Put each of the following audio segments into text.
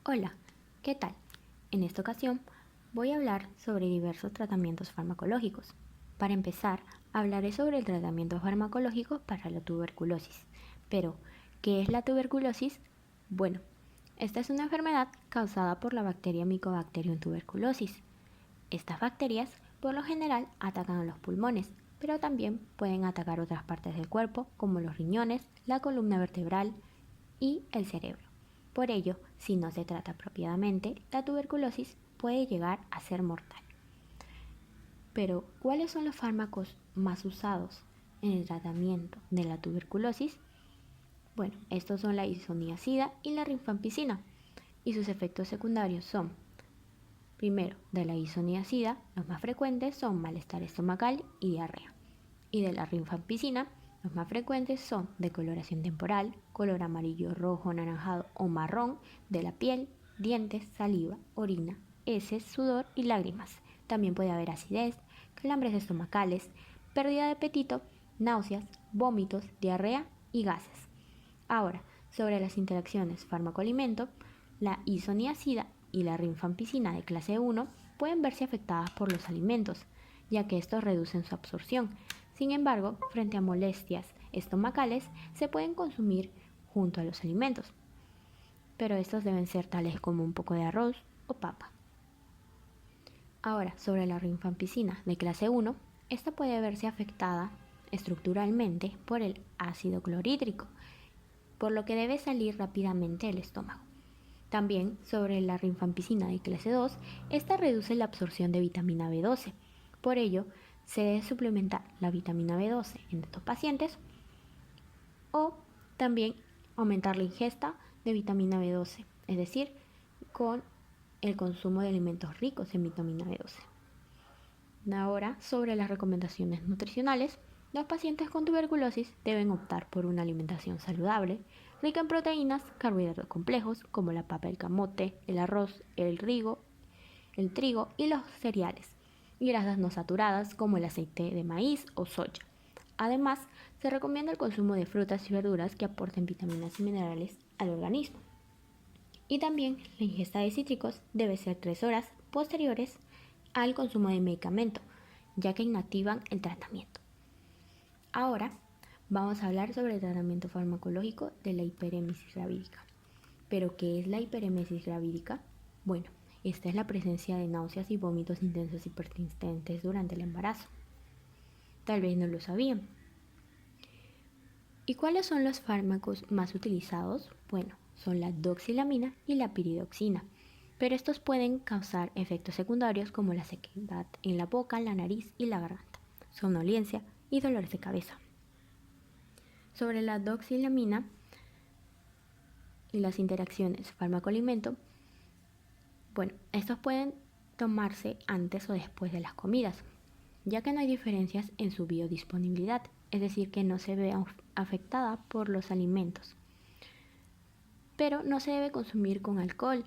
Hola, ¿qué tal? En esta ocasión voy a hablar sobre diversos tratamientos farmacológicos. Para empezar, hablaré sobre el tratamiento farmacológico para la tuberculosis. Pero, ¿qué es la tuberculosis? Bueno, esta es una enfermedad causada por la bacteria Mycobacterium tuberculosis. Estas bacterias, por lo general, atacan a los pulmones, pero también pueden atacar otras partes del cuerpo, como los riñones, la columna vertebral y el cerebro. Por ello, si no se trata apropiadamente, la tuberculosis puede llegar a ser mortal. Pero, ¿cuáles son los fármacos más usados en el tratamiento de la tuberculosis? Bueno, estos son la isoniazida y la rifampicina, y sus efectos secundarios son: primero, de la isoniazida, los más frecuentes son malestar estomacal y diarrea, y de la rifampicina, los más frecuentes son decoloración temporal, color amarillo, rojo, anaranjado o marrón de la piel, dientes, saliva, orina, heces, sudor y lágrimas. También puede haber acidez, calambres estomacales, pérdida de apetito, náuseas, vómitos, diarrea y gases. Ahora, sobre las interacciones fármaco-alimento, la isoniazida y la rifampicina de clase 1 pueden verse afectadas por los alimentos, ya que estos reducen su absorción. Sin embargo, frente a molestias estomacales, se pueden consumir junto a los alimentos, pero estos deben ser tales como un poco de arroz o papa. Ahora, sobre la rifampicina de clase 1, esta puede verse afectada estructuralmente por el ácido clorhídrico, por lo que debe salir rápidamente del estómago. También sobre la rifampicina de clase 2, esta reduce la absorción de vitamina B12. Por ello, se debe suplementar la vitamina B12 en estos pacientes o también aumentar la ingesta de vitamina B12, es decir, con el consumo de alimentos ricos en vitamina B12. Ahora, sobre las recomendaciones nutricionales, los pacientes con tuberculosis deben optar por una alimentación saludable, rica en proteínas, carbohidratos complejos como la papa, el camote, el arroz, el trigo y los cereales, y grasas no saturadas como el aceite de maíz o soya. Además, se recomienda el consumo de frutas y verduras que aporten vitaminas y minerales al organismo. Y también la ingesta de cítricos debe ser 3 horas posteriores al consumo de medicamento, ya que inactivan el tratamiento. Ahora vamos a hablar sobre el tratamiento farmacológico de la hiperémesis gravídica. ¿Pero qué es la hiperémesis gravídica? Bueno, esta es la presencia de náuseas y vómitos intensos y persistentes durante el embarazo. Tal vez no lo sabían. ¿Y cuáles son los fármacos más utilizados? Bueno, son la doxilamina y la piridoxina, pero estos pueden causar efectos secundarios como la sequedad en la boca, la nariz y la garganta, somnolencia y dolores de cabeza. Sobre la doxilamina y las interacciones fármaco-alimento, bueno, estos pueden tomarse antes o después de las comidas, ya que no hay diferencias en su biodisponibilidad, es decir, que no se ve afectada por los alimentos. Pero no se debe consumir con alcohol,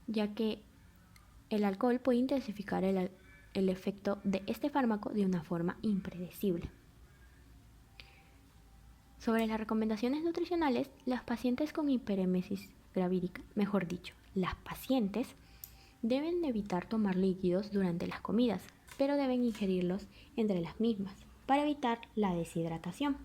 ya que el alcohol puede intensificar el efecto de este fármaco de una forma impredecible. Sobre las recomendaciones nutricionales, los pacientes con hiperémesis gravídica, mejor dicho, las pacientes deben evitar tomar líquidos durante las comidas, pero deben ingerirlos entre las mismas para evitar la deshidratación.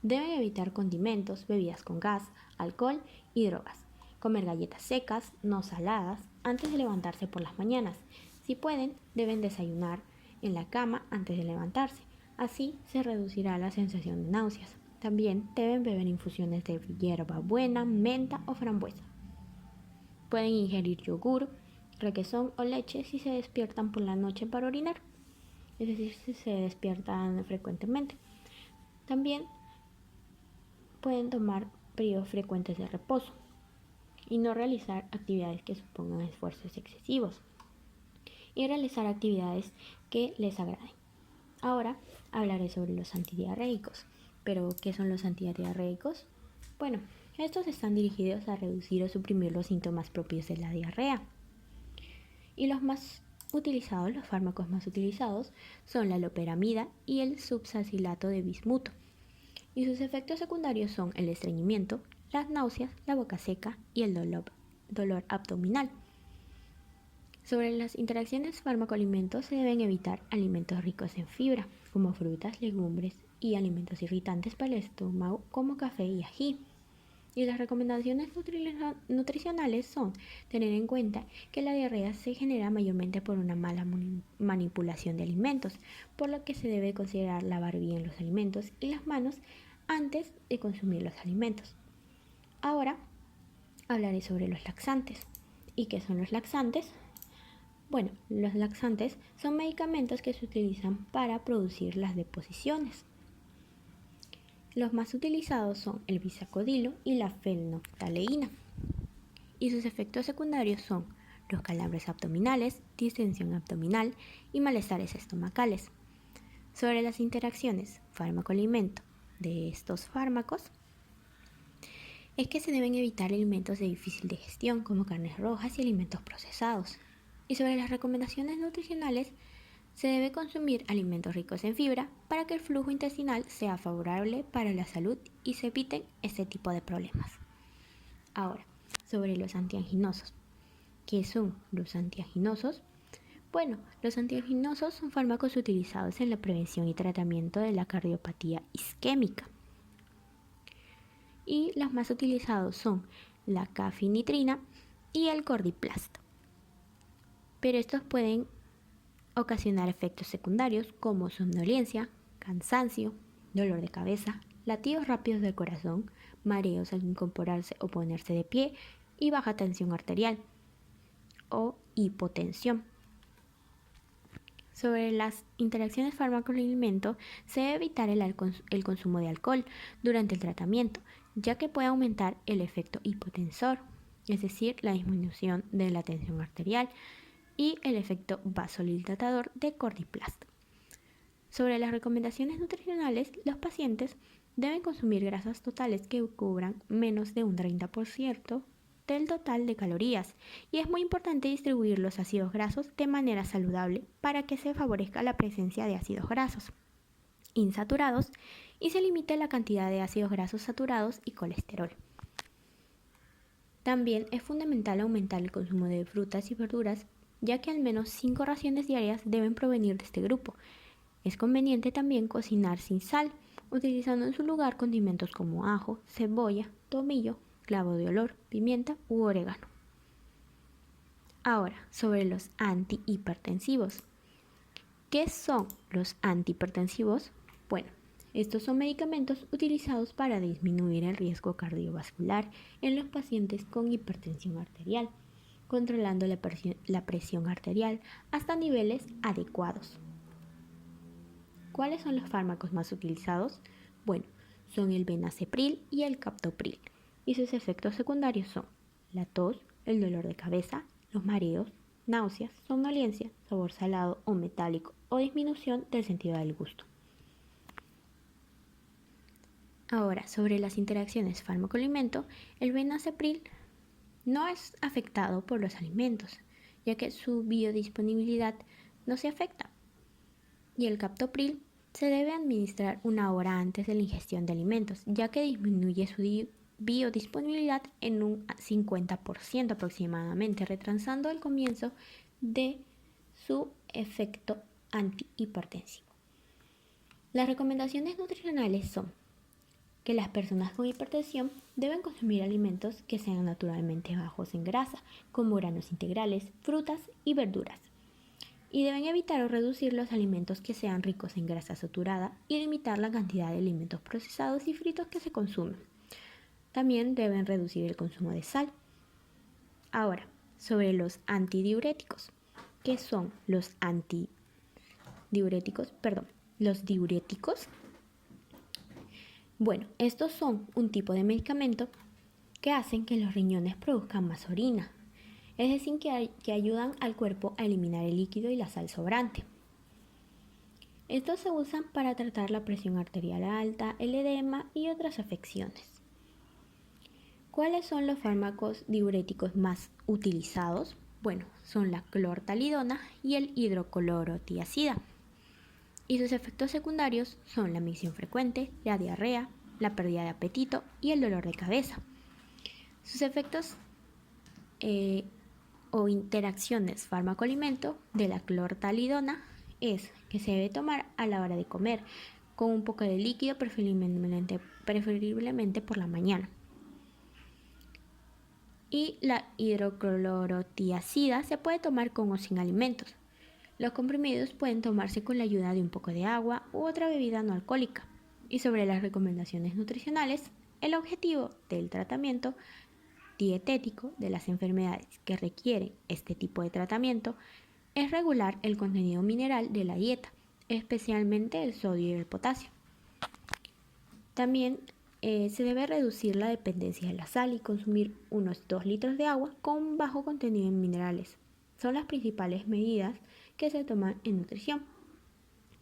Deben evitar condimentos, bebidas con gas, alcohol y drogas. Comer galletas secas, no saladas, antes de levantarse por las mañanas. Si pueden, deben desayunar en la cama antes de levantarse. Así se reducirá la sensación de náuseas. También deben beber infusiones de hierbabuena, menta o frambuesa. Pueden ingerir yogur, requesón o leche si se despiertan por la noche para orinar, es decir, si se despiertan frecuentemente. También pueden tomar periodos frecuentes de reposo y no realizar actividades que supongan esfuerzos excesivos y realizar actividades que les agraden. Ahora hablaré sobre los antidiarreicos. ¿Pero qué son los antidiarreicos? Bueno, estos están dirigidos a reducir o suprimir los síntomas propios de la diarrea. Y los fármacos más utilizados son la loperamida y el subsalilato de bismuto. Y sus efectos secundarios son el estreñimiento, las náuseas, la boca seca y el dolor abdominal. Sobre las interacciones fármaco-alimentos se deben evitar alimentos ricos en fibra, como frutas, legumbres y alimentos irritantes para el estómago como café y ají. Y las recomendaciones nutricionales son tener en cuenta que la diarrea se genera mayormente por una mala manipulación de alimentos, por lo que se debe considerar lavar bien los alimentos y las manos antes de consumir los alimentos. Ahora hablaré sobre los laxantes. ¿Y qué son los laxantes? Bueno, los laxantes son medicamentos que se utilizan para producir las deposiciones. Los más utilizados son el bisacodilo y la fenolftaleína. Y sus efectos secundarios son los calambres abdominales, distensión abdominal y malestares estomacales. Sobre las interacciones fármaco-alimento de estos fármacos, es que se deben evitar alimentos de difícil digestión como carnes rojas y alimentos procesados. Y sobre las recomendaciones nutricionales, se debe consumir alimentos ricos en fibra para que el flujo intestinal sea favorable para la salud y se eviten este tipo de problemas. Ahora, sobre los antianginosos. ¿Qué son los antianginosos? Bueno, los antianginosos son fármacos utilizados en la prevención y tratamiento de la cardiopatía isquémica. Y los más utilizados son la cafinitrina y el cordiplast. Pero estos pueden ocasionar efectos secundarios como somnolencia, cansancio, dolor de cabeza, latidos rápidos del corazón, mareos al incorporarse o ponerse de pie y baja tensión arterial o hipotensión. Sobre las interacciones fármaco-alimento, se debe evitar el consumo de alcohol durante el tratamiento, ya que puede aumentar el efecto hipotensor, es decir, la disminución de la tensión arterial, y el efecto vasodilatador de cordiplast. Sobre las recomendaciones nutricionales, los pacientes deben consumir grasas totales que cubran menos de un 30% del total de calorías, y es muy importante distribuir los ácidos grasos de manera saludable para que se favorezca la presencia de ácidos grasos insaturados y se limite la cantidad de ácidos grasos saturados y colesterol. También es fundamental aumentar el consumo de frutas y verduras, ya que al menos 5 raciones diarias deben provenir de este grupo. Es conveniente también cocinar sin sal, utilizando en su lugar condimentos como ajo, cebolla, tomillo, clavo de olor, pimienta u orégano. Ahora, sobre los antihipertensivos. ¿Qué son los antihipertensivos? Bueno, estos son medicamentos utilizados para disminuir el riesgo cardiovascular en los pacientes con hipertensión arterial, controlando la presión arterial hasta niveles adecuados. ¿Cuáles son los fármacos más utilizados? Bueno, son el benacepril y el captopril, y sus efectos secundarios son la tos, el dolor de cabeza, los mareos, náuseas, somnolencia, sabor salado o metálico o disminución del sentido del gusto. Ahora, sobre las interacciones fármaco-alimento, el benacepril no es afectado por los alimentos, ya que su biodisponibilidad no se afecta. Y el captopril se debe administrar una hora antes de la ingestión de alimentos, ya que disminuye su biodisponibilidad en un 50% aproximadamente, retrasando el comienzo de su efecto antihipertensivo. Las recomendaciones nutricionales son que las personas con hipertensión deben consumir alimentos que sean naturalmente bajos en grasa, como granos integrales, frutas y verduras. Y deben evitar o reducir los alimentos que sean ricos en grasa saturada y limitar la cantidad de alimentos procesados y fritos que se consumen. También deben reducir el consumo de sal. Ahora, sobre los antidiuréticos. ¿Qué son los diuréticos? Bueno, estos son un tipo de medicamento que hacen que los riñones produzcan más orina, es decir, que ayudan al cuerpo a eliminar el líquido y la sal sobrante. Estos se usan para tratar la presión arterial alta, el edema y otras afecciones. ¿Cuáles son los fármacos diuréticos más utilizados? Bueno, son la clortalidona y el hidroclorotiazida. Y sus efectos secundarios son la micción frecuente, la diarrea, la pérdida de apetito y el dolor de cabeza. Sus efectos eh, o interacciones fármaco-alimento de la clortalidona es que se debe tomar a la hora de comer, con un poco de líquido, preferiblemente por la mañana. Y la hidroclorotiazida se puede tomar con o sin alimentos. Los comprimidos pueden tomarse con la ayuda de un poco de agua u otra bebida no alcohólica. Y sobre las recomendaciones nutricionales, el objetivo del tratamiento dietético de las enfermedades que requieren este tipo de tratamiento es regular el contenido mineral de la dieta, especialmente el sodio y el potasio. También se debe reducir la dependencia de la sal y consumir unos 2 litros de agua con bajo contenido en minerales. Son las principales medidas que se toman en nutrición.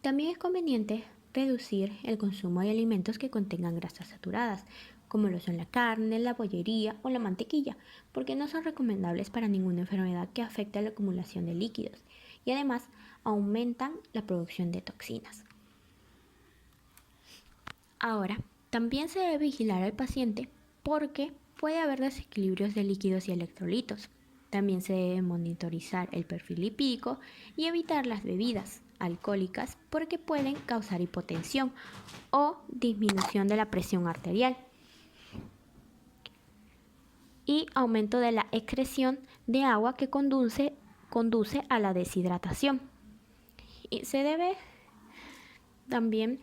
También es conveniente reducir el consumo de alimentos que contengan grasas saturadas, como lo son la carne, la bollería o la mantequilla, porque no son recomendables para ninguna enfermedad que afecte a la acumulación de líquidos y además aumentan la producción de toxinas. Ahora, también se debe vigilar al paciente porque puede haber desequilibrios de líquidos y electrolitos. También se debe monitorizar el perfil lipídico y evitar las bebidas alcohólicas porque pueden causar hipotensión o disminución de la presión arterial y aumento de la excreción de agua que conduce a la deshidratación. Y se debe también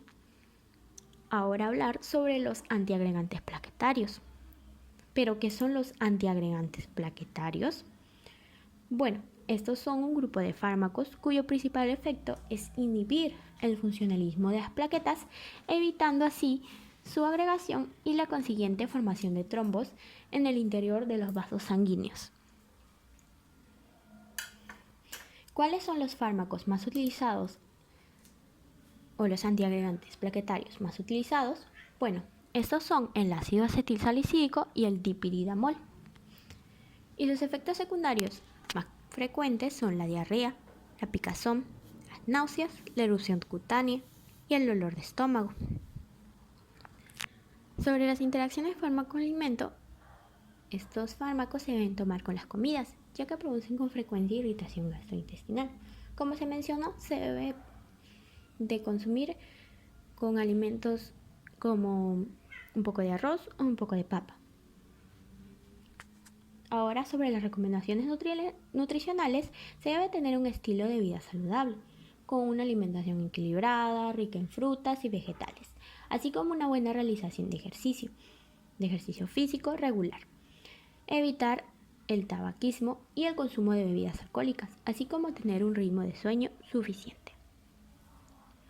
ahora hablar sobre los antiagregantes plaquetarios. ¿Pero qué son los antiagregantes plaquetarios? Bueno, estos son un grupo de fármacos cuyo principal efecto es inhibir el funcionalismo de las plaquetas, evitando así su agregación y la consiguiente formación de trombos en el interior de los vasos sanguíneos. ¿Cuáles son los fármacos más utilizados o los antiagregantes plaquetarios más utilizados? Bueno, estos son el ácido acetilsalicílico y el dipiridamol. Y los efectos secundarios más frecuentes son la diarrea, la picazón, las náuseas, la erupción cutánea y el dolor de estómago. Sobre las interacciones fármaco-alimento, estos fármacos se deben tomar con las comidas, ya que producen con frecuencia irritación gastrointestinal. Como se mencionó, se debe de consumir con alimentos como un poco de arroz o un poco de papa. Ahora, sobre las recomendaciones nutricionales, se debe tener un estilo de vida saludable, con una alimentación equilibrada, rica en frutas y vegetales, así como una buena realización de ejercicio físico regular. Evitar el tabaquismo y el consumo de bebidas alcohólicas, así como tener un ritmo de sueño suficiente.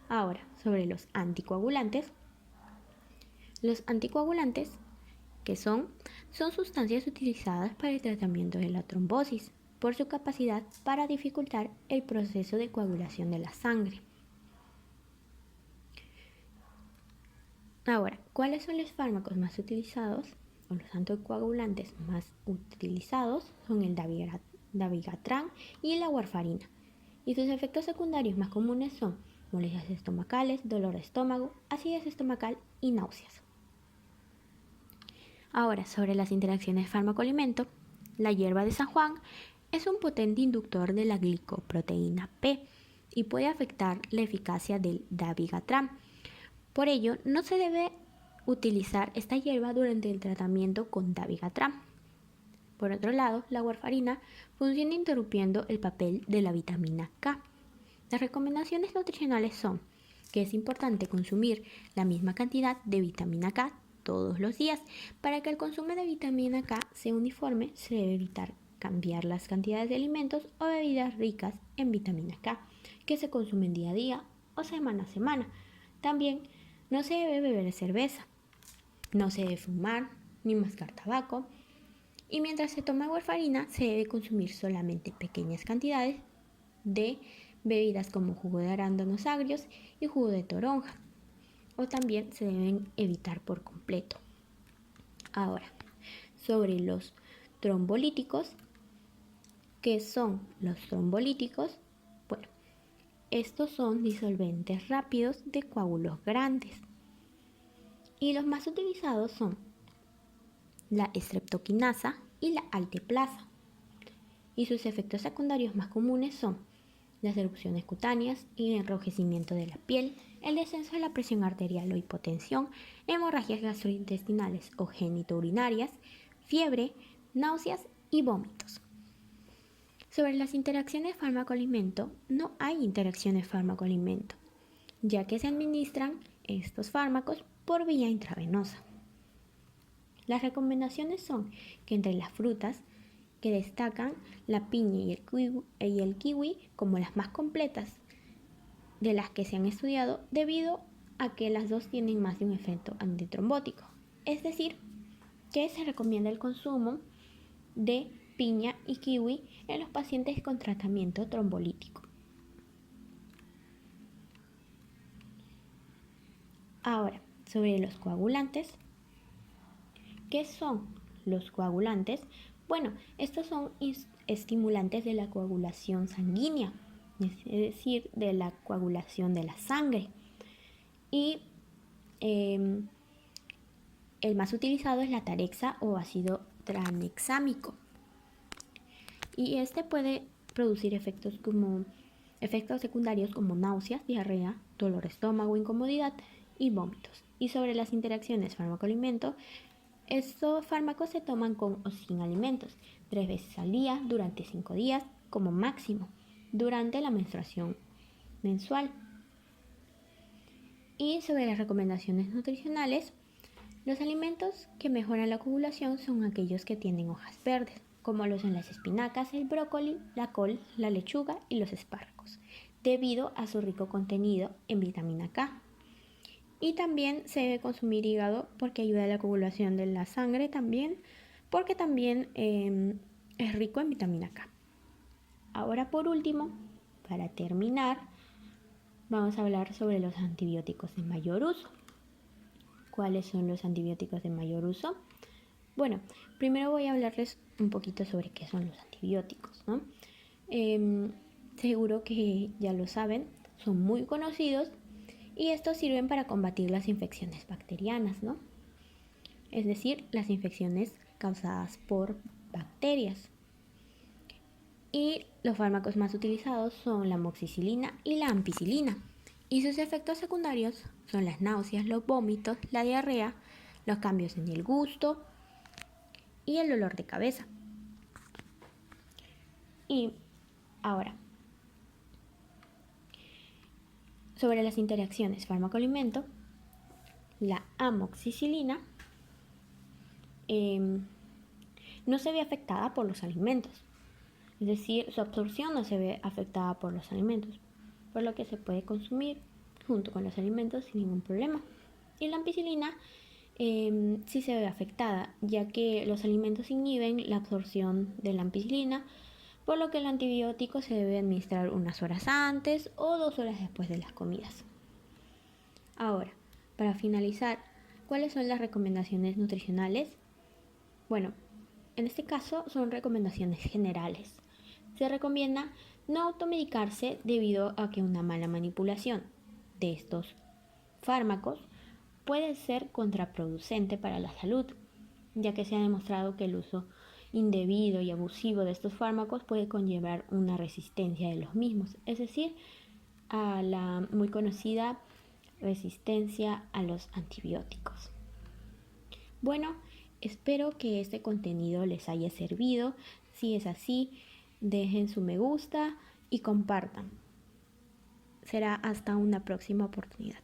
Ahora, sobre los anticoagulantes. Los anticoagulantes, que son sustancias utilizadas para el tratamiento de la trombosis, por su capacidad para dificultar el proceso de coagulación de la sangre. Ahora, ¿cuáles son los fármacos más utilizados o los anticoagulantes más utilizados? Son el dabigatran y la warfarina. Y sus efectos secundarios más comunes son molestias estomacales, dolor de estómago, acidez estomacal y náuseas. Ahora, sobre las interacciones fármaco-alimento, la hierba de San Juan es un potente inductor de la glicoproteína P y puede afectar la eficacia del dabigatran. Por ello, no se debe utilizar esta hierba durante el tratamiento con dabigatran. Por otro lado, la warfarina funciona interrumpiendo el papel de la vitamina K. Las recomendaciones nutricionales son que es importante consumir la misma cantidad de vitamina K todos los días. Para que el consumo de vitamina K sea uniforme, se debe evitar cambiar las cantidades de alimentos o bebidas ricas en vitamina K que se consumen día a día o semana a semana. También no se debe beber cerveza, no se debe fumar ni mascar tabaco. Y mientras se toma warfarina, se debe consumir solamente pequeñas cantidades de bebidas como jugo de arándanos agrios y jugo de toronja, o también se deben evitar por completo. Ahora, sobre los trombolíticos, ¿qué son los trombolíticos? Bueno, estos son disolventes rápidos de coágulos grandes y los más utilizados son la streptokinasa y la alteplasa. y sus efectos secundarios más comunes son las erupciones cutáneas y el enrojecimiento de la piel, el descenso de la presión arterial o hipotensión, hemorragias gastrointestinales o genitourinarias, fiebre, náuseas y vómitos. Sobre las interacciones fármaco-alimento, no hay interacciones fármaco-alimento, ya que se administran estos fármacos por vía intravenosa. Las recomendaciones son que entre las frutas que destacan la piña y el kiwi como las más completas de las que se han estudiado debido a que las dos tienen más de un efecto antitrombótico. Es decir, que se recomienda el consumo de piña y kiwi en los pacientes con tratamiento trombolítico. Ahora, sobre los coagulantes. ¿Qué son los coagulantes? Bueno, estos son estimulantes de la coagulación sanguínea, es decir, de la coagulación de la sangre. Y el más utilizado es la tarexa o ácido tranexámico. Y este puede producir efectos secundarios como náuseas, diarrea, dolor de estómago, incomodidad y vómitos. Y sobre las interacciones fármaco-alimento, estos fármacos se toman con o sin alimentos, 3 veces al día durante 5 días como máximo, durante la menstruación mensual. Y sobre las recomendaciones nutricionales, los alimentos que mejoran la coagulación son aquellos que tienen hojas verdes, como lo son las espinacas, el brócoli, la col, la lechuga y los espárragos, debido a su rico contenido en vitamina K. Y también se debe consumir hígado porque ayuda a la coagulación de la sangre también, porque también es rico en vitamina K. Ahora por último, para terminar, vamos a hablar sobre los antibióticos de mayor uso. ¿Cuáles son los antibióticos de mayor uso? Bueno, primero voy a hablarles un poquito sobre qué son los antibióticos, ¿no? Seguro que ya lo saben, son muy conocidos y estos sirven para combatir las infecciones bacterianas, ¿no? Es decir, las infecciones causadas por bacterias. Y los fármacos más utilizados son la amoxicilina y la ampicilina. Y sus efectos secundarios son las náuseas, los vómitos, la diarrea, los cambios en el gusto y el dolor de cabeza. Y ahora, sobre las interacciones fármaco-alimento, la amoxicilina no se ve afectada por los alimentos, es decir, su absorción no se ve afectada por los alimentos, por lo que se puede consumir junto con los alimentos sin ningún problema. Y la ampicilina sí se ve afectada, ya que los alimentos inhiben la absorción de la ampicilina, por lo que el antibiótico se debe administrar unas horas antes o 2 horas después de las comidas. Ahora, para finalizar, ¿cuáles son las recomendaciones nutricionales? Bueno, en este caso son recomendaciones generales. Se recomienda no automedicarse debido a que una mala manipulación de estos fármacos puede ser contraproducente para la salud, ya que se ha demostrado que el uso indebido y abusivo de estos fármacos puede conllevar una resistencia de los mismos, es decir, a la muy conocida resistencia a los antibióticos. Bueno, espero que este contenido les haya servido. Si es así, dejen su me gusta y compartan. Será hasta una próxima oportunidad.